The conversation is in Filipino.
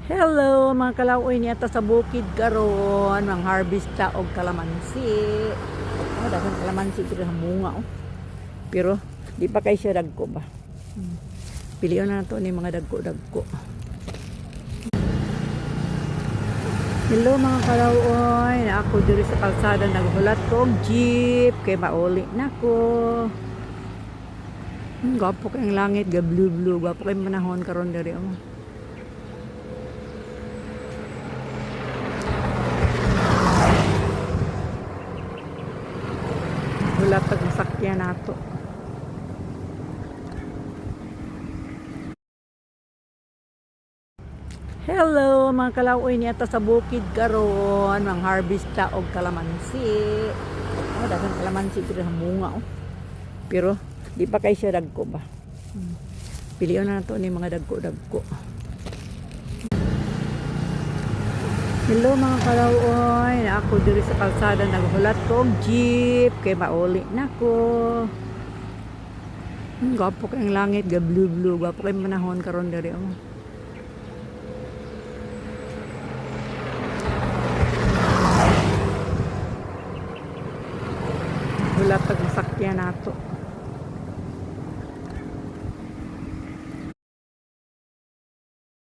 Hello mga kalaoy niya ta sa bukid karon mang harvest ta og kalamansi. Daghang kalamansi diri sa bunga oh. Pero di pa kay siya dagko ba. Pilion na nato ni mga dagko-dagko. Hello mga kalaoy, na ako diri sa kalsada naghulat ko og jeep kay mauli nako. Gwapo kay ang langit ga blue, gwapo kay manahon karon diri oh. Wala tag masakyan nato. Hello mga kalaoy niya ta sa bukid karon mang harvest ta og kalamansi. Daghang kalamansi diri sa bunga oh. Pero di pa kay siya dagko ba. Pilion na nato ni mga dagko-dagko. Hello mga kalaoy, na ako diri sa kalsada naghulat ko og jeep kay mauli nako. Gwapo kay ang langit ga blue, gwapo kay manahon karon diri oh. Wala tag masakyan nato.